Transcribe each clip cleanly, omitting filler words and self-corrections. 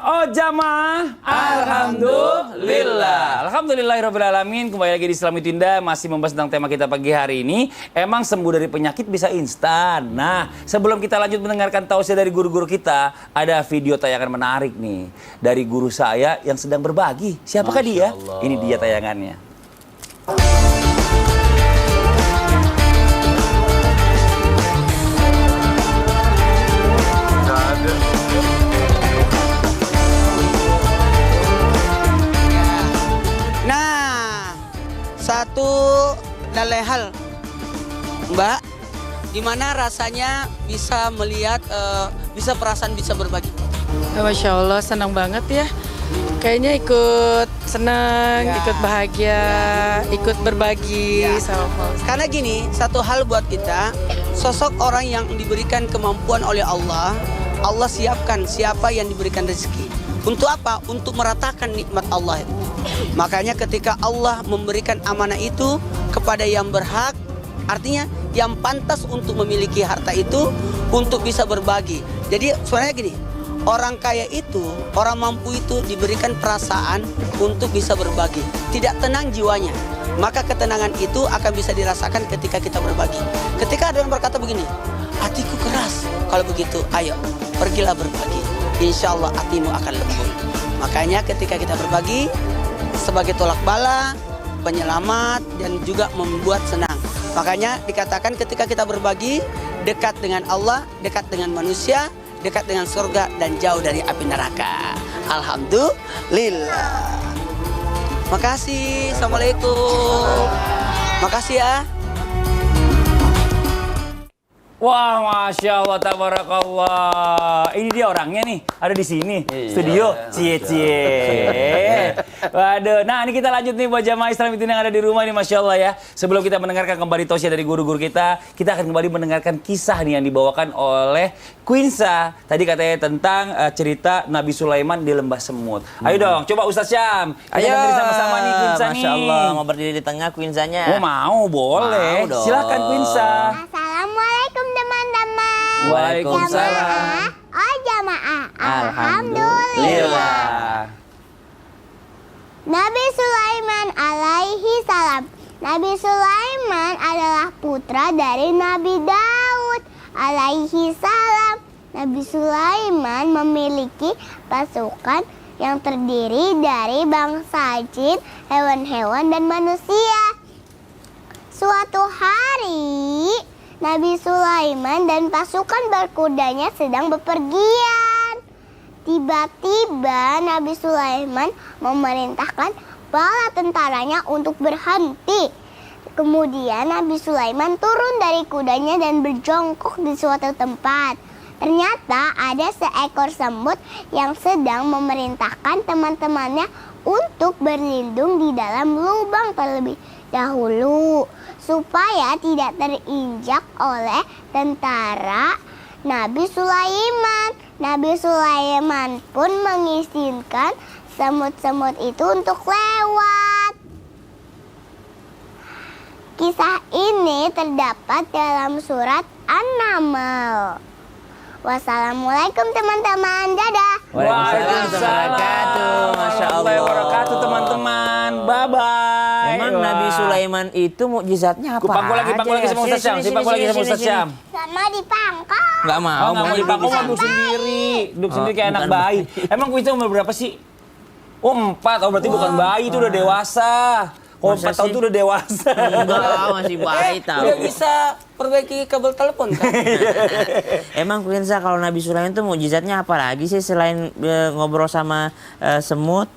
oh jamaah. Alhamdulillah. Alhamdulillahirrabbilalamin. Kembali lagi di Islam Tinda, masih membahas tentang tema kita pagi hari ini. Emang sembuh dari penyakit bisa instan. Nah, sebelum kita lanjut mendengarkan tausiah dari guru-guru kita, ada video tayangan menarik nih dari guru saya yang sedang berbagi. Siapakah dia? Ini dia tayangannya. Satu hal, Mbak, gimana rasanya bisa melihat, bisa perasaan bisa berbagi? Masya Allah, senang banget ya. Kayaknya ikut senang, ikut bahagia, ikut berbagi sama Faust. Karena gini, satu hal buat kita, sosok orang yang diberikan kemampuan oleh Allah, Allah siapkan siapa yang diberikan rezeki. Untuk apa? Untuk meratakan nikmat Allah itu. Makanya ketika Allah memberikan amanah itu kepada yang berhak, artinya yang pantas untuk memiliki harta itu untuk bisa berbagi. Jadi sebenarnya gini, orang kaya itu, orang mampu itu diberikan perasaan untuk bisa berbagi. Tidak tenang jiwanya, maka ketenangan itu akan bisa dirasakan ketika kita berbagi. Ketika ada yang berkata begini, hatiku keras, kalau begitu ayo pergilah berbagi, insya Allah hatimu akan lembut. Makanya ketika kita berbagi sebagai tolak bala, penyelamat, dan juga membuat senang. Makanya dikatakan ketika kita berbagi, dekat dengan Allah, dekat dengan manusia, dekat dengan surga, dan jauh dari api neraka. Alhamdulillah. Makasih. Assalamualaikum. Makasih ya. Wah, Masya Allah, tabarakallah. Ini dia orangnya nih, ada di sini, studio. Cie-cie. Waduh, nah ini kita lanjut nih buat jamaah Islam yang ada di rumah nih, Masya Allah ya. Sebelum kita mendengarkan kembali tausiah dari guru-guru kita akan kembali mendengarkan kisah nih yang dibawakan oleh Quinsa. Tadi katanya tentang cerita Nabi Sulaiman di Lembah Semut. Ayo dong, coba Ustaz Syam. Kita dengerin sama-sama nih Quinsa nih. Masya Allah, mau berdiri di tengah Quinzanya. Oh mau, boleh. Mau dong. Silakan Quinsa. Assalamualaikum teman-teman. Waalaikumsalam. Oh jamaah. Alhamdulillah. Nabi Sulaiman alaihi salam. Nabi Sulaiman adalah putra dari Nabi Daud alaihi salam. Nabi Sulaiman memiliki pasukan yang terdiri dari bangsa jin, hewan-hewan, dan manusia. Suatu hari, Nabi Sulaiman dan pasukan berkudanya sedang bepergian. Tiba-tiba Nabi Sulaiman memerintahkan bala tentaranya untuk berhenti. Kemudian Nabi Sulaiman turun dari kudanya dan berjongkok di suatu tempat. Ternyata ada seekor semut yang sedang memerintahkan teman-temannya untuk berlindung di dalam lubang terlebih dahulu supaya tidak terinjak oleh tentara Nabi Sulaiman. Nabi Sulaiman pun mengizinkan semut-semut itu untuk lewat. Kisah ini terdapat dalam surat An-Naml. Wassalamualaikum teman-teman, dadah. Waalaikumsalam. Masya Allah. Wabarakatuh teman-teman. Bye-bye. Emang Nabi Sulaiman itu mukjizatnya apa? Pangku lagi sama Ustaz Syam. Pangku lagi sama Ustaz Syam. Sama di pangkal. Nggak mau, Nggak mau dipangku, duduk sendiri. Duduk sendiri kayak anak bayi. Emang Quinsa umur berapa sih? Oh 4, berarti bukan bayi, itu udah dewasa. Oh 4 tahun itu udah dewasa. Enggak, masih bayi tahu. Udah bisa perbaiki kabel telepon kan? Emang Quinsa kalau Nabi Sulaiman itu mukjizatnya apa lagi sih selain ngobrol sama semut?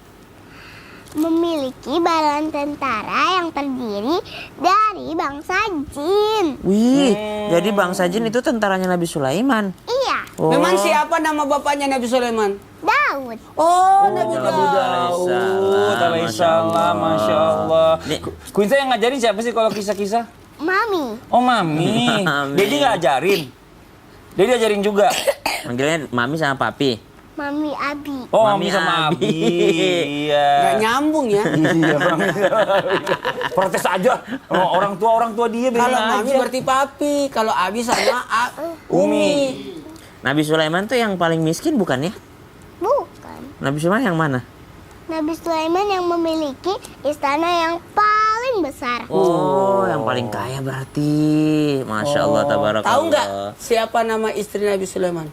Memiliki badan tentara yang terdiri dari bangsa jin. Wih, jadi bangsa jin itu tentaranya Nabi Sulaiman. Iya, Oh. Memang siapa nama bapaknya Nabi Sulaiman? Daud. Oh, Nabi Daud. Daud. Alaihissalam, Masya Allah. Nih. Quinsa yang ngajarin siapa sih kalau kisah-kisah? Mami. Oh Mami. Mami. Dedi nggak ajarin? Dedi ajarin juga? Manggilnya Mami sama Papi. Mami Abi. Oh Mami Mami sama Abi. Abi. Iya. Gak nyambung ya. Iya Mami. Protes aja. Orang tua dia bilang Kalau aja. Mami berarti papi, kalau Abi sama Umi. Umi. Nabi Sulaiman tuh yang paling miskin bukan ya? Bukan. Nabi Sulaiman yang mana? Nabi Sulaiman yang memiliki istana yang paling besar. Oh, yang paling kaya berarti. Masya Allah, tabarakallah. Tahu nggak siapa nama istri Nabi Sulaiman?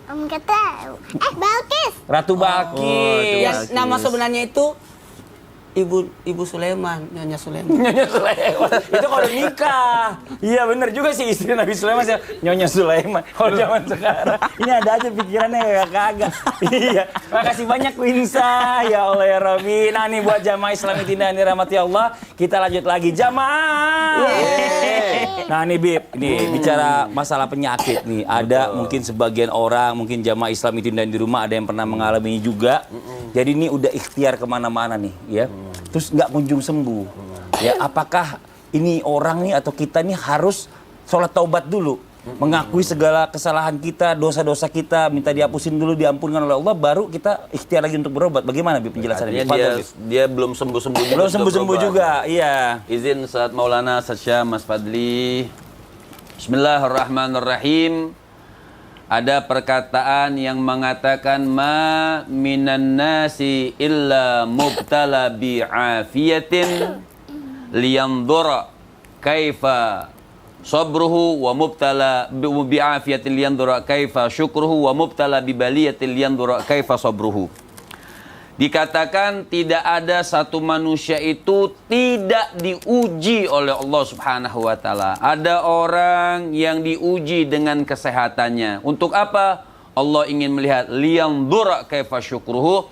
Om nggak tahu. Balkis. Ratu Balkis. Yang nama sebenarnya itu Ibu Sulaiman, Nyonya Sulaiman. Nyonya Sulaiman. Itu kalau nikah. Iya bener juga sih istri Nabi Sulaiman sih. Nyonya Sulaiman. Kalau zaman sekarang. Ini ada aja pikirannya ya kagak. Iya. Makasih banyak Quinsa. Ya Allah ya Rabbi. Nah nih buat jamaah Islam yang dirahmati Allah. Kita lanjut lagi. Jamaah. Nah nih Bib. Nih bicara masalah penyakit nih. Ada mungkin sebagian orang. Mungkin jamaah Islam itu di rumah. Ada yang pernah mengalaminya juga. Jadi ini udah ikhtiar kemana-mana nih. Ya. Terus nggak kunjung sembuh. Ya, apakah ini orang nih atau kita nih harus sholat taubat dulu, mengakui segala kesalahan kita, dosa-dosa kita, minta dihapusin dulu, diampunkan oleh Allah, baru kita ikhtiar lagi untuk berobat. Bagaimana penjelasannya? Dia belum sembuh-sembuh juga. Belum sembuh-sembuh juga, iya. Izin Ustaz Maulana Syekh Mas Fadli. Bismillahirrahmanirrahim. Ada perkataan yang mengatakan ma minan nasi illa mubtala bi'afiyatin liyanzura kaifa sabruhu wa mubtala bi'afiyatin liyanzura kaifa syukruhu wa mubtala bibaliyatin liyanzura kaifa sabruhu. Dikatakan tidak ada satu manusia itu tidak diuji oleh Allah Subhanahu wa taala. Ada orang yang diuji dengan kesehatannya. Untuk apa? Allah ingin melihat liyanzura kaifa syukruhu.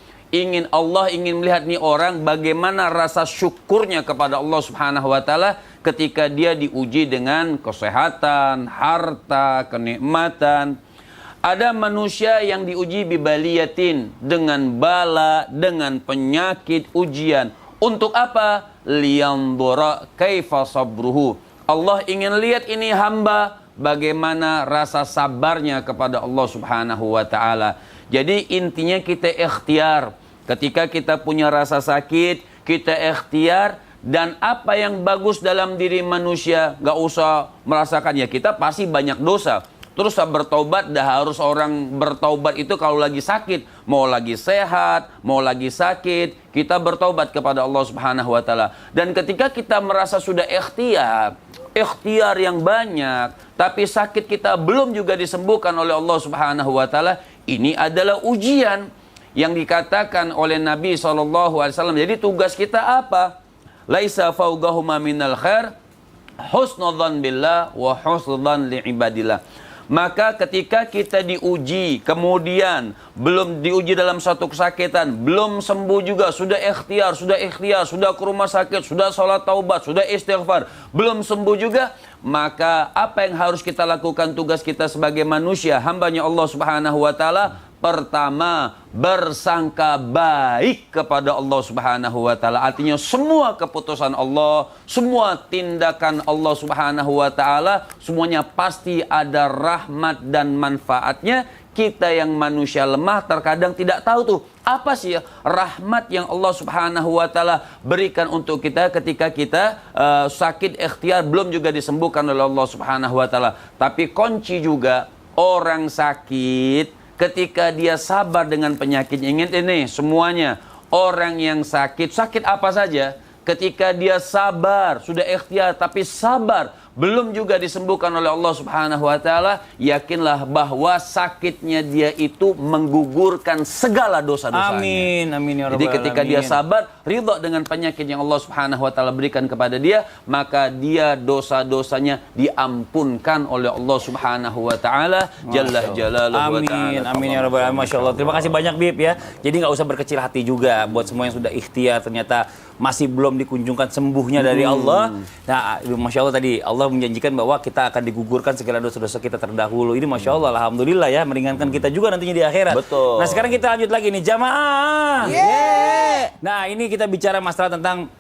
Allah ingin melihat nih orang bagaimana rasa syukurnya kepada Allah Subhanahu wa taala ketika dia diuji dengan kesehatan, harta, kenikmatan. Ada manusia yang diuji bibaliyatin, dengan bala, dengan penyakit, ujian. Untuk apa? Liyanzura kaifa sabruhu. Allah ingin lihat ini hamba bagaimana rasa sabarnya kepada Allah Subhanahu wa taala. Jadi intinya kita ikhtiar. Ketika kita punya rasa sakit, kita ikhtiar. Dan apa yang bagus dalam diri manusia, gak usah merasakan. Ya kita pasti banyak dosa. Terus bertaubat, dah harus orang bertaubat itu kalau lagi sakit. Mau lagi sehat, mau lagi sakit, kita bertaubat kepada Allah Subhanahu wa taala. Dan ketika kita merasa sudah ikhtiar yang banyak, tapi sakit kita belum juga disembuhkan oleh Allah Subhanahu wa taala, ini adalah ujian yang dikatakan oleh Nabi SAW. Jadi tugas kita apa? Laisa fawqahuma minal khair husnudzan billah wa husnudzan li ibadillah. Maka ketika kita diuji, kemudian belum diuji dalam satu kesakitan, belum sembuh juga, sudah ikhtiar, sudah ke rumah sakit, sudah sholat taubat, sudah istighfar, belum sembuh juga, maka apa yang harus kita lakukan, tugas kita sebagai manusia, hambanya Allah Subhanahu wa taala? Pertama, bersangka baik kepada Allah Subhanahu wa taala. Artinya semua keputusan Allah, semua tindakan Allah Subhanahu wa taala, semuanya pasti ada rahmat dan manfaatnya. Kita yang manusia lemah terkadang tidak tahu tuh apa sih rahmat yang Allah Subhanahu wa taala berikan untuk kita ketika kita sakit ikhtiar belum juga disembuhkan oleh Allah Subhanahu wa taala. Tapi kunci juga orang sakit ketika dia sabar dengan penyakitnya. Ingat ini semuanya. Orang yang sakit apa saja, ketika dia sabar, sudah ikhtiar tapi sabar, belum juga disembuhkan oleh Allah Subhanahu wa taala, yakinlah bahwa sakitnya dia itu menggugurkan segala dosa-dosanya. Amin, amin ya rabbal Jadi ketika alamin. dia sabar, ridha dengan penyakit yang Allah Subhanahu wa taala berikan kepada dia, maka dia dosa-dosanya diampunkan oleh Allah Subhanahu wa taala jalla jalaluhu wa Amin, ta'ala. amin ya rabbal alamin. Masya Allah. Terima kasih banyak Bib ya. Jadi nggak usah berkecil hati juga buat semua yang sudah ikhtiar ternyata masih belum dikunjungkan sembuhnya dari Allah. Nah, Masya Allah tadi Allah menjanjikan bahwa kita akan digugurkan segala dosa-dosa kita terdahulu. Ini Masya Allah, alhamdulillah ya, meringankan kita juga nantinya di akhirat. Betul. Nah sekarang kita lanjut lagi nih, jamaah. Nah ini kita bicara masalah tentang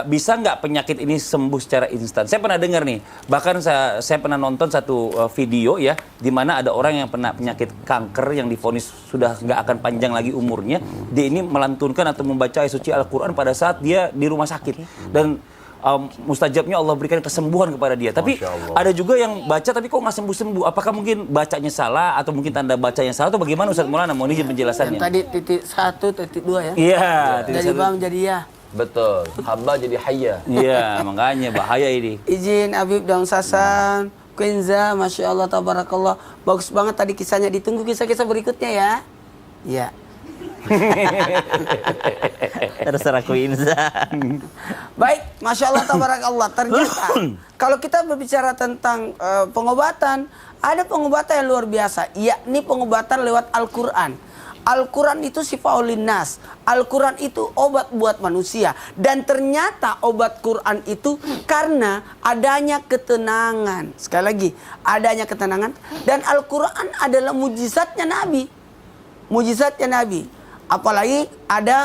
bisa nggak penyakit ini sembuh secara instan. Saya pernah dengar nih, bahkan saya pernah nonton satu video ya, di mana ada orang yang pernah penyakit kanker yang divonis sudah nggak akan panjang lagi umurnya. Dia ini melantunkan atau membaca ayat suci Al-Quran pada saat dia di rumah sakit. Dan mustajabnya Allah berikan kesembuhan kepada dia. Tapi ada juga yang baca tapi kok nggak sembuh-sembuh. Apakah mungkin bacanya salah atau mungkin tanda bacanya salah atau bagaimana Ustaz Maulana? Mohon izin penjelasannya. Yang tadi titik 1, titik 2 ya. Iya, Dari bam jadi ya. Betul. Hamba jadi hayya. Iya, makanya bahaya ini. Izin Habib Daun Sasan, Quinza, Masya Allah, Tabarakallah. Bagus banget tadi kisahnya. Ditunggu kisah-kisah berikutnya ya. Iya. Terserah Quinza. Baik, Masya Allah, Tabarakallah. Ternyata kalau kita berbicara tentang pengobatan, ada pengobatan yang luar biasa, yakni pengobatan lewat Al-Quran. Al-Quran itu sifaul linnas. Al-Quran itu obat buat manusia. Dan ternyata obat Quran itu karena adanya ketenangan. Sekali lagi, adanya ketenangan. Dan Al-Quran adalah mujizatnya Nabi. Mujizatnya Nabi. Apalagi ada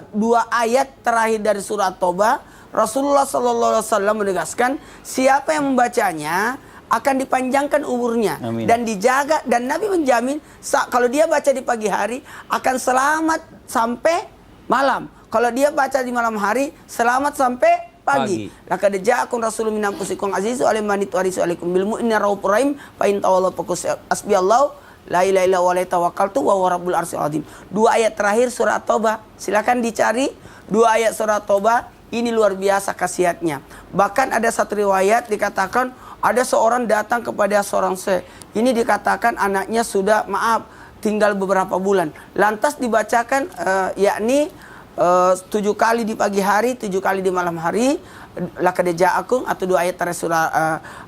2 ayat terakhir dari surat Taubah. Rasulullah SAW menegaskan, siapa yang membacanya akan dipanjangkan umurnya. Amin. Dan dijaga, dan Nabi menjamin kalau dia baca di pagi hari akan selamat sampai malam. Kalau dia baca di malam hari selamat sampai pagi. Laqad ja'akum rasulun min anfusikum azizun 'alaihi ma anittum alaikum bil mu'minina raufur rahim fa in tawallaw faqul hasbiyallahu la ilaha illa huwa alaihi tawakkaltu wa huwa rabbul arsyil azim. 2 ayat terakhir surat Taubah. Silakan dicari 2 ayat surat Taubah. Ini luar biasa khasiatnya. Bahkan ada satu riwayat dikatakan ada seorang datang kepada seorang syekh. Ini dikatakan anaknya sudah tinggal beberapa bulan. Lantas dibacakan yakni 7 kali di pagi hari, 7 kali di malam hari. Laqad ja'akum atau 2 ayat terakhir surah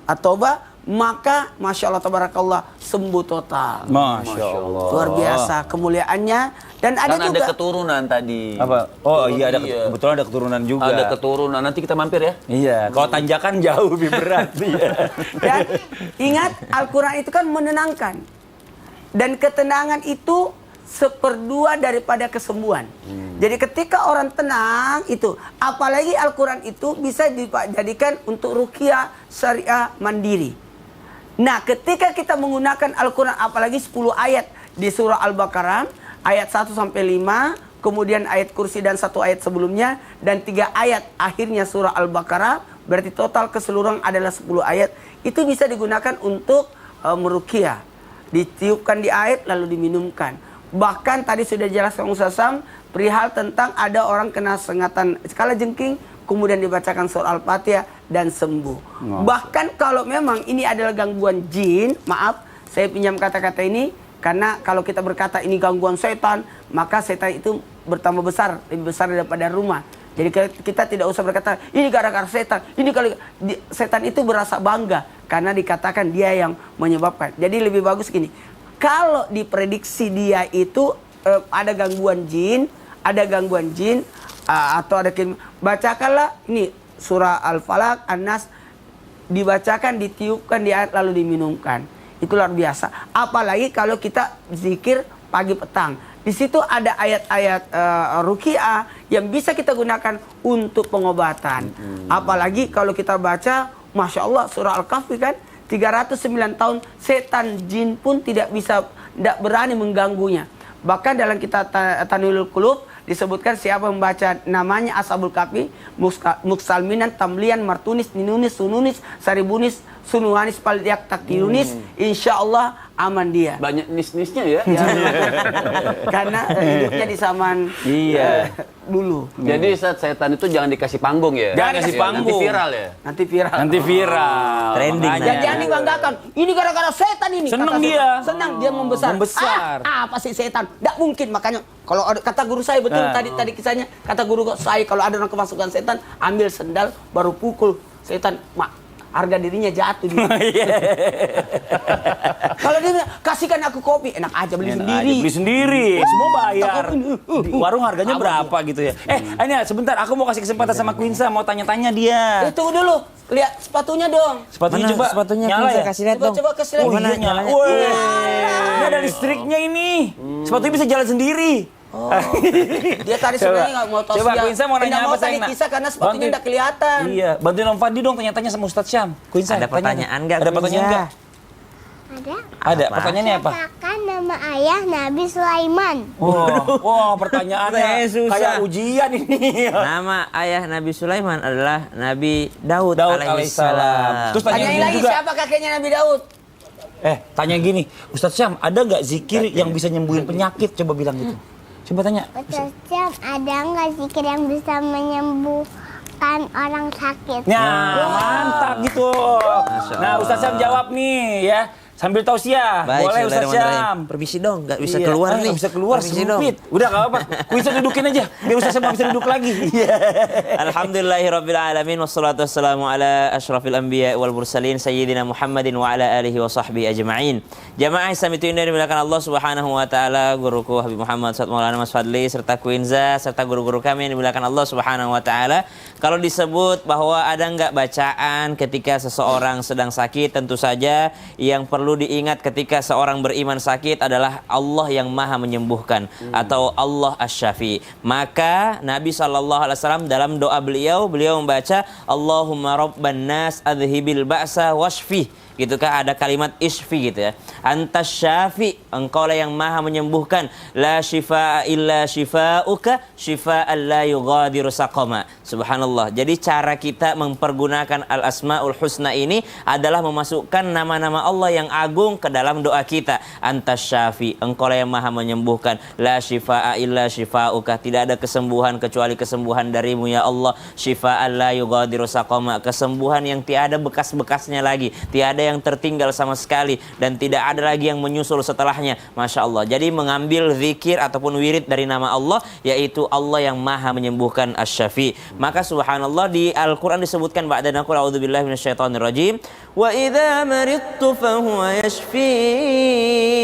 At-Taubah. Maka Masya Allah, Tabarakallah, sembuh total. Masya Allah. Luar biasa kemuliaannya. Dan ada Kan juga ada keturunan tadi. Apa? Oh iya, Iya. kebetulan ada keturunan juga. Ada keturunan. Nanti kita mampir ya. Iya, kalau tanjakan jauh lebih berat. Iya. Dan ingat, Al-Quran itu kan menenangkan. Dan ketenangan itu 1/2 daripada kesembuhan. Jadi ketika orang tenang itu, apalagi Al-Quran itu bisa dijadikan untuk ruqyah syariah mandiri. Nah, ketika kita menggunakan Al-Quran, apalagi 10 ayat di surah Al-Baqarah, ayat 1 sampai 5, kemudian ayat kursi dan 1 ayat sebelumnya, dan 3 ayat akhirnya surah Al-Baqarah, berarti total keseluruhan adalah 10 ayat. Itu bisa digunakan untuk meruqyah. Ditiupkan di ayat lalu diminumkan. Bahkan tadi sudah jelaskan Ustaz Sam, perihal tentang ada orang kena sengatan kalajengking, kemudian dibacakan surah Al-Fatihah dan sembuh. Bahkan kalau memang ini adalah gangguan jin, maaf, saya pinjam kata-kata ini, karena kalau kita berkata ini gangguan setan, maka setan itu bertambah besar, lebih besar daripada rumah. Jadi kita tidak usah berkata, ini gara-gara setan, ini kali setan itu berasa bangga, karena dikatakan dia yang menyebabkan. Jadi lebih bagus gini, kalau diprediksi dia itu ada gangguan jin, atau ada bacakanlah ini surah Al-Falaq, An-Nas, dibacakan, ditiupkan di ayat lalu diminumkan. Itu luar biasa. Apalagi kalau kita zikir pagi petang. Di situ ada ayat-ayat ruqyah yang bisa kita gunakan untuk pengobatan. Apalagi kalau kita baca, Masya Allah, surah Al-Kahfi kan 309 tahun setan jin pun tidak berani mengganggunya. Bahkan dalam kitab Tanwirul Qulub disebutkan siapa membaca namanya Ashabul Kahfi, Muksalminan, Tamlian, Martunis, Ninunis, Sununis, Saribunis, Sunuhanis, Paldiak, Takirunis, insya Allah aman dia. Banyak nis-nisnya ya. Karena hidupnya di zaman dulu. Jadi saat setan itu jangan dikasih panggung ya. Jangan kasih panggung. Nanti viral ya. Nanti viral. Nanti viral. Trending. Makanya. Dan jangan dibanggakan. Ini gara-gara setan ini. Seneng Kata dia. setan. Senang dia membesar. Membesar. Apa sih setan? Tidak mungkin. Makanya kalau ada, kata guru saya betul tadi kisahnya. Kata guru saya kalau ada orang kemasukan setan, ambil sendal baru pukul setan. Harga dirinya jatuh dia. Kalau dia bilang, kasihkan aku kopi, enak aja beli sendiri. Beli sendiri, semua bayar. Di warung harganya berapa gitu ya? Ini sebentar, aku mau kasih kesempatan sama Quinza, mau tanya-tanya dia. Tunggu dulu, lihat sepatunya dong. Sepatunya Mana coba sepatunya nyala Quinza, ya? kasih lihat dong. Coba kasih lihat. Oh, Gimana iya, nyala. nyalanya? Wih, ini ada listriknya ini. Sepatunya bisa jalan sendiri. Dia tadi sebenarnya nggak mau tahu. Coba Quinza mau nanya apa tadi sayang? kisah karena sepatunya Bantuin. udah kelihatan. Iya, bantuin Om Fandi dong tanya-tanya sama Ustadz Syam. Quinza, Ada tanya. pertanyaan nggak, Ada pertanyaan Quinza? nggak? Ada. Ada. Pertanyaannya apa? Katakan nama ayah Nabi Sulaiman? Wah, pertanyaannya Susah. kayak ujian ini. Nama ayah Nabi Sulaiman adalah Nabi Daud Daud alaihissalam. alaihissalam. Terus tanya Tanyain gini lagi juga. siapa kakeknya Nabi Daud? Tanya gini, Ustadz Syam, ada nggak zikir yang bisa nyembuhin penyakit? Coba bilang gitu. Coba tanya. Ustaz Syam, ada nggak zikir yang bisa menyembuhkan orang sakit? Nah, mantap gitu. Masya Nah, Allah. Ustadz Syam jawab nih ya. Sambil tausiah. Baik, Boleh Ustadz bismillahirrahmanirrahim. Syam. Permisi dong, nggak bisa Iya. keluar nih. Nggak bisa keluar, Permisi dong. sempit. Udah nggak apa-apa. Bisa dudukin aja. Biar Ustadz Syam nggak bisa duduk lagi. Iya. Alhamdulillahirabbil alamin wassalatu wassalamu ala asyrafil anbiya wal mursalin sayyidina Muhammadin wa ala alihi wa sahbihi ajma'in. Jamaah Islam itu indah dimuliakan Allah Subhanahu wa taala, guruku Habib Muhammad Ustaz Maulana Mas Fadli serta Quinza serta guru-guru kami yang dimuliakan Allah Subhanahu wa taala. Kalau disebut bahwa ada enggak bacaan ketika seseorang sedang sakit, tentu saja yang perlu diingat ketika seorang beriman sakit adalah Allah yang Maha menyembuhkan atau Allah Asy-Syafi. Maka Nabi SAW dalam doa beliau membaca Allahumma rabban nas adhibil ba'sa washfi. Gitu kan, ada kalimat isfi gitu ya. Antas syafi, engkau lah yang maha menyembuhkan. La shifaa illa shifauka, shifaan la yughadiru saqama. Subhanallah. Jadi cara kita mempergunakan al-asmaul husna ini adalah memasukkan nama-nama Allah yang agung ke dalam doa kita. Antas syafi, engkau lah yang maha menyembuhkan. La shifaa illa shifauka, tidak ada kesembuhan kecuali kesembuhan darimu ya Allah. Shifaan la yughadiru saqama, kesembuhan yang tiada bekas-bekasnya lagi, tiada yang tertinggal sama sekali dan tidak ada lagi yang menyusul setelahnya. Masya Allah. Jadi mengambil zikir ataupun wirid dari nama Allah, yaitu Allah yang maha menyembuhkan Asy-Syafi. Maka subhanallah di Al-Quran disebutkan ba'da naqul a'udzubillahi minasyaitonirrajim wa idza maridtu fahuwa yashfin.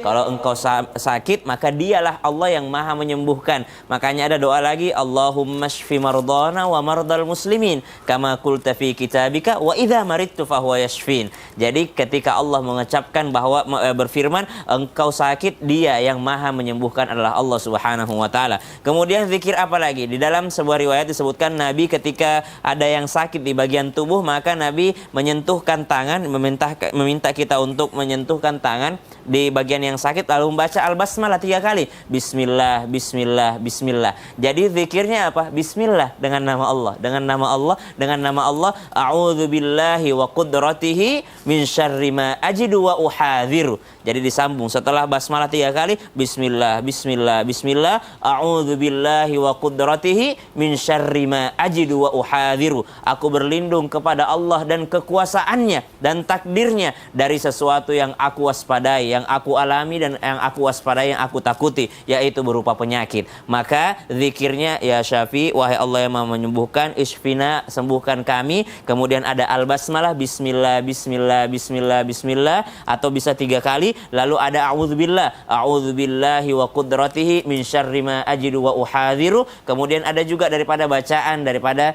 Kalau engkau sakit maka dialah Allah yang maha menyembuhkan. Makanya ada doa lagi, Allahumma shfi mardana wa mardal muslimin kama qulta fi kitabika wa idza maridtu fahuwa yashfin. Jadi ketika Allah mengucapkan bahwa berfirman engkau sakit, dia yang maha menyembuhkan adalah Allah Subhanahu wa taala. Kemudian zikir apa lagi? Di dalam sebuah riwayat disebutkan Nabi ketika ada yang sakit di bagian tubuh, maka Nabi menyentuhkan tangan, meminta kita untuk menyentuhkan tangan di bagian yang sakit lalu membaca al-basmalah 3 kali. Bismillah, bismillah, bismillah. Jadi zikirnya apa? Bismillah dengan nama Allah, dengan nama Allah, dengan nama Allah. A'udzu billahi wa qudratihi min syarri ma ajidu wa uhadhiru. Jadi disambung setelah basmalah 3 kali, bismillah, bismillah, bismillah. A'udzu billahi wa qudratihi min syarri ma ajidu wa uhadhiru. Aku berlindung kepada Allah dan kekuasaannya dan takdirnya dari sesuatu yang aku waspadai, yang aku alami dan yang aku waspadai, yang aku takuti, yaitu berupa penyakit. Maka zikirnya ya Syafi, wahai Allah yang maha menyembuhkan, isfina, sembuhkan kami. Kemudian ada al-basmalah, bismillah, bismillah, bismillah, bismillah, atau bisa 3 kali. Lalu ada a'udzubillah, a'udzubillahi wa qudratihi min syarri ma ajidu wa uhadhiru. Kemudian ada juga daripada bacaan daripada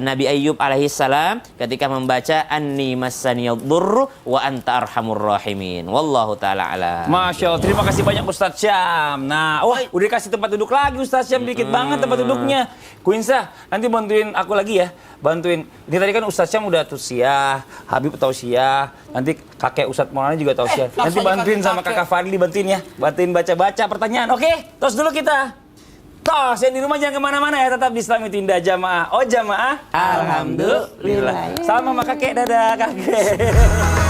Nabi Ayyub alaihissalam ketika membaca anni massaniyadh-dhurru wa anta arhamur rahimin. Wallahu taala alam. Masya Allah, terima kasih banyak Ustadz Syam. Nah, udah kasih tempat duduk lagi Ustadz Syam, dikit banget tempat duduknya. Quinza, nanti bantuin aku lagi ya. Bantuin. Ini tadi kan Ustadz Syam udah tausiah, Habib tausiah, nanti kakek Ustadz Maulana juga tausiah. Nanti bantuin sama kakak Fadli, bantuin ya. Bantuin baca-baca pertanyaan, oke? Tos dulu kita. Tos, yang di rumah jangan kemana-mana ya, tetap di Islam itu indah jamaah. Oh jamaah, alhamdulillah. Sama kakek, dadah kakek.